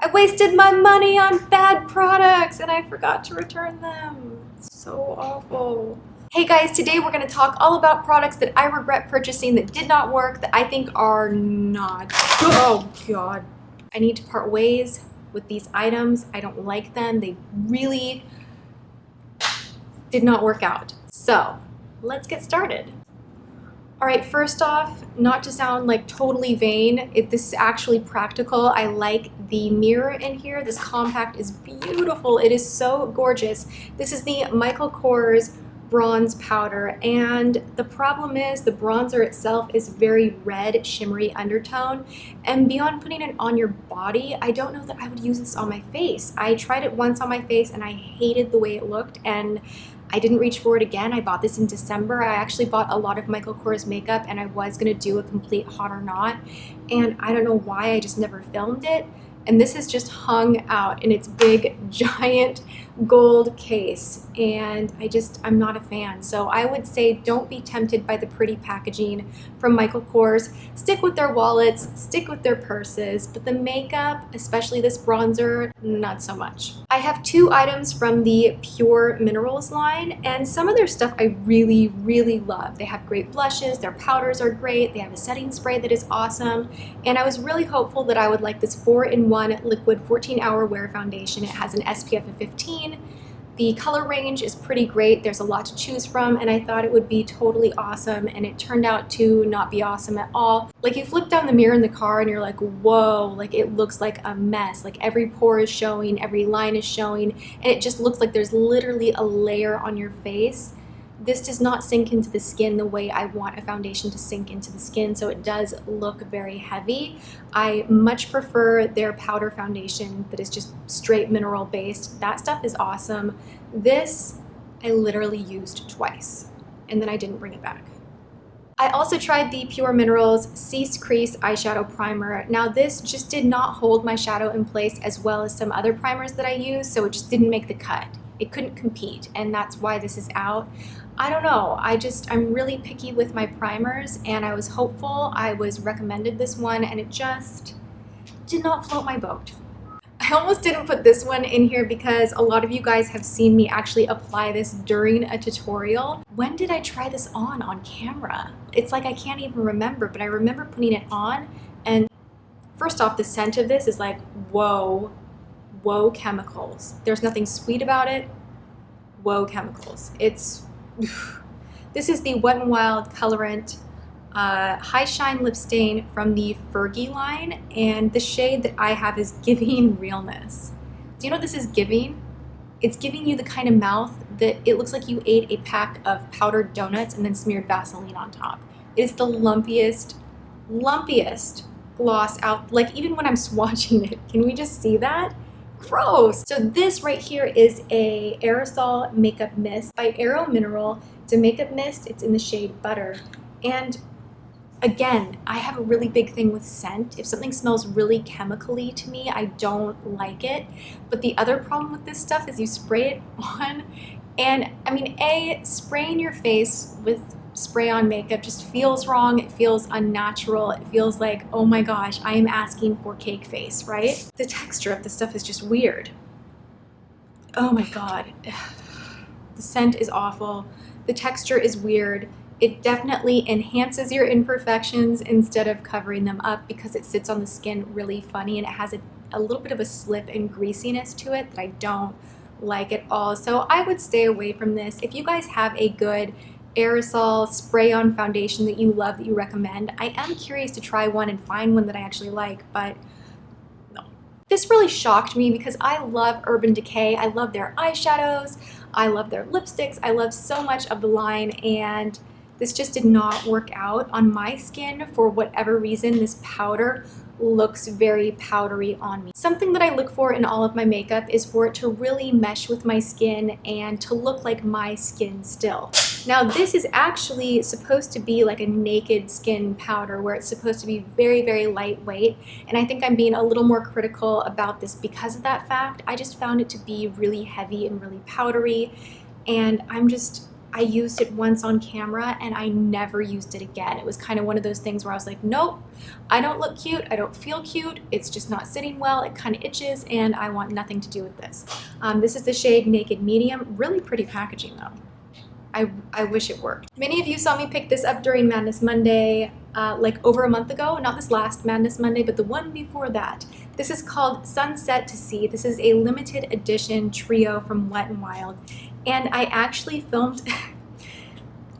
I wasted my money on bad products and I forgot to return them. It's so awful. Hey guys, today we're going to talk all about products that I regret purchasing that did not work, that I think are not. Oh God. I need to part ways with these items. I don't like them. They really did not work out. So let's get started. All right, first off, not to sound like totally vain, this is actually practical. I like the mirror in here. This compact is beautiful. It is so gorgeous. This is the Michael Kors bronze powder, and the problem is the bronzer itself is very red, shimmery undertone, and beyond putting it on your body, I don't know that I would use this on my face. I tried it once on my face and I hated the way it looked, and I didn't reach for it again. I bought this in December. I actually bought a lot of Michael Kors makeup and I was gonna do a complete hot or not, and I don't know why, I just never filmed it. And this has just hung out in its big, giant gold case. And I'm not a fan. So I would say don't be tempted by the pretty packaging from Michael Kors. Stick with their wallets, stick with their purses, but the makeup, especially this bronzer, not so much. I have two items from the Pure Minerals line, and some of their stuff I really, really love. They have great blushes, their powders are great, they have a setting spray that is awesome, and I was really hopeful that I would like this 4-in-1 liquid 14-hour wear foundation. It has an SPF of 15. The color range is pretty great. There's a lot to choose from, and I thought it would be totally awesome, and it turned out to not be awesome at all. Like, you flip down the mirror in the car and you're like, whoa, like it looks like a mess. Like every pore is showing, every line is showing, and it just looks like there's literally a layer on your face. This does not sink into the skin the way I want a foundation to sink into the skin, so it does look very heavy. I much prefer their powder foundation that is just straight mineral based. That stuff is awesome. This I literally used twice, and then I didn't bring it back. I also tried the Pure Minerals Cease Crease Eyeshadow Primer. Now this just did not hold my shadow in place as well as some other primers that I use, so it just didn't make the cut. It couldn't compete, and that's why this is out. I don't know, I'm really picky with my primers, and I was hopeful. I was recommended this one, and it just did not float my boat. I almost didn't put this one in here because a lot of you guys have seen me actually apply this during a tutorial. When did I try this on camera? It's like I can't even remember, but I remember putting it on, and first off, the scent of this is like, whoa chemicals. There's nothing sweet about it. Whoa chemicals. This is the Wet n Wild Colorant High Shine Lip Stain from the Fergie line, and the shade that I have is Giving Realness. Do you know what this is giving? It's giving you the kind of mouth that it looks like you ate a pack of powdered donuts and then smeared Vaseline on top. It is the lumpiest gloss out. Like, even when I'm swatching it, can we just see that? Gross. So this right here is a aerosol makeup mist by Aero Mineral. It's a makeup mist. It's in the shade Butter. And again, I have a really big thing with scent. If something smells really chemically to me, I don't like it. But the other problem with this stuff is you spray it on, and I mean, spraying your face with spray-on makeup just feels wrong. It feels unnatural. It feels like, oh my gosh, I am asking for cake face, right? The texture of this stuff is just weird. Oh my God. The scent is awful. The texture is weird. It definitely enhances your imperfections instead of covering them up because it sits on the skin really funny, and it has a little bit of a slip and greasiness to it that I don't like at all. So I would stay away from this. If you guys have a good aerosol spray-on foundation that you love, that you recommend, I am curious to try one and find one that I actually like, but no. This really shocked me because I love Urban Decay. I love their eyeshadows. I love their lipsticks. I love so much of the line, and this just did not work out on my skin for whatever reason. This powder looks very powdery on me. Something that I look for in all of my makeup is for it to really mesh with my skin and to look like my skin still. Now this is actually supposed to be like a naked skin powder where it's supposed to be very, very lightweight, and I think I'm being a little more critical about this because of that fact. I just found it to be really heavy and really powdery, and I'm just I used it once on camera and I never used it again. It was kind of one of those things where I was like, nope, I don't look cute, I don't feel cute, it's just not sitting well, it kind of itches, and I want nothing to do with this. This is the shade Naked Medium. Really pretty packaging though. I wish it worked. Many of you saw me pick this up during Madness Monday, like over a month ago. Not this last Madness Monday, but the one before that. This is called Sunset to Sea. This is a limited edition trio from Wet n Wild. And I actually filmed,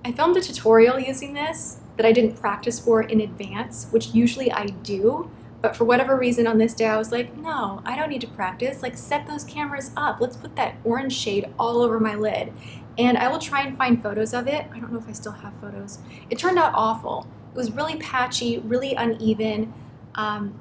I filmed a tutorial using this that I didn't practice for in advance, which usually I do. But for whatever reason on this day, I was like, no, I don't need to practice. Like, set those cameras up. Let's put that orange shade all over my lid. And I will try and find photos of it. I don't know if I still have photos. It turned out awful. It was really patchy, really uneven.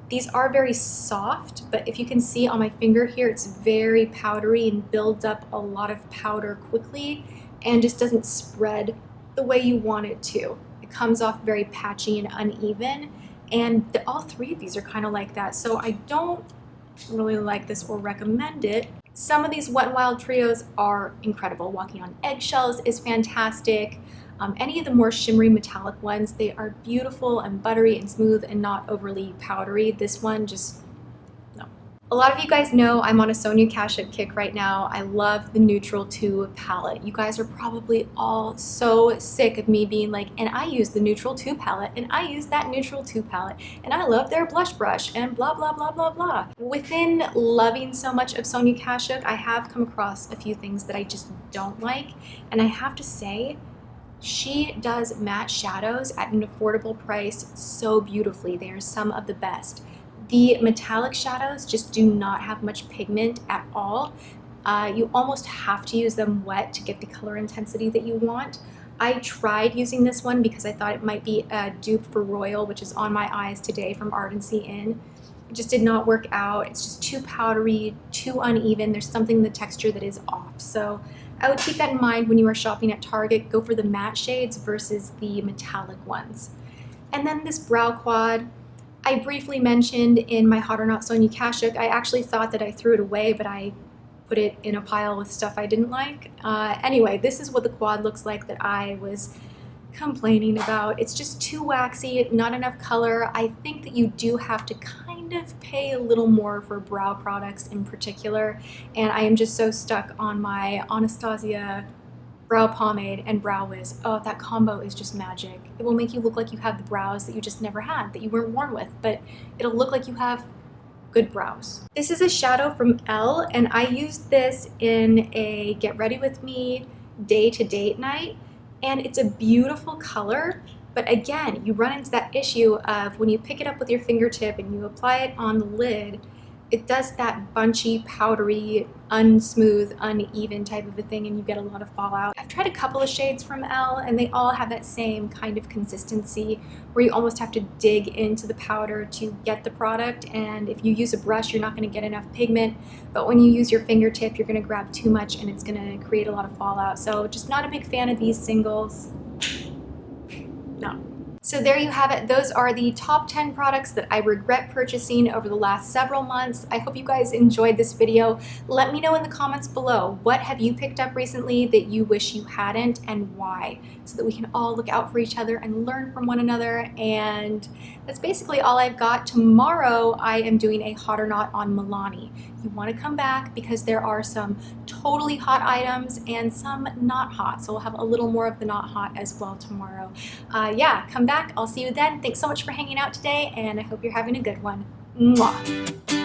These are very soft, but if you can see on my finger here, it's very powdery and builds up a lot of powder quickly and just doesn't spread the way you want it to. It comes off very patchy and uneven, and all three of these are kind of like that, so I don't really like this or recommend it. Some of these Wet n Wild trios are incredible. Walking on Eggshells is fantastic. Any of the more shimmery metallic ones, they are beautiful and buttery and smooth and not overly powdery. This one just, no. A lot of you guys know I'm on a Sonia Kashuk kick right now. I love the Neutral 2 palette. You guys are probably all so sick of me being like, and I use the Neutral 2 palette, and I use that Neutral 2 palette, and I love their blush brush, and blah, blah, blah, blah, blah. Within loving so much of Sonia Kashuk, I have come across a few things that I just don't like, and I have to say, she does matte shadows at an affordable price so beautifully. They are some of the best. The metallic shadows just do not have much pigment at all. You almost have to use them wet to get the color intensity that you want. I tried using this one because I thought it might be a dupe for Royal, which is on my eyes today from Ardency Inn. It just did not work out. It's just too powdery, too uneven. There's something in the texture that is off. So I would keep that in mind when you are shopping at Target. Go for the matte shades versus the metallic ones. And then this brow quad, I briefly mentioned in my Hot or Not Sonia Kashuk. I actually thought that I threw it away, but I put it in a pile with stuff I didn't like. Anyway, this is what the quad looks like that I was complaining about. It's just too waxy, not enough color. I think that you do have to kind of pay a little more for brow products in particular, and I am just so stuck on my Anastasia brow pomade and Brow Wiz. Oh, that combo is just magic. It will make you look like you have the brows that you just never had, that you weren't born with, but it'll look like you have good brows. This is a shadow from Elle, and I used this in a Get Ready With Me day-to-date night, and it's a beautiful color, but again, you run into that issue of when you pick it up with your fingertip and you apply it on the lid, it does that bunchy, powdery, unsmooth, uneven type of a thing, and you get a lot of fallout. I've tried a couple of shades from Elle, and they all have that same kind of consistency where you almost have to dig into the powder to get the product, and if you use a brush, you're not going to get enough pigment, but when you use your fingertip, you're going to grab too much and it's going to create a lot of fallout. So just not a big fan of these singles. No. So there you have it. Those are the top 10 products that I regret purchasing over the last several months. I hope you guys enjoyed this video. Let me know in the comments below, what have you picked up recently that you wish you hadn't and why, so that we can all look out for each other and learn from one another. And that's basically all I've got. Tomorrow I am doing a Hot or Not on Milani. You want to come back because there are some totally hot items and some not hot. So we'll have a little more of the not hot as well tomorrow. Yeah, come back. I'll see you then. Thanks so much for hanging out today, and I hope you're having a good one. Mwah.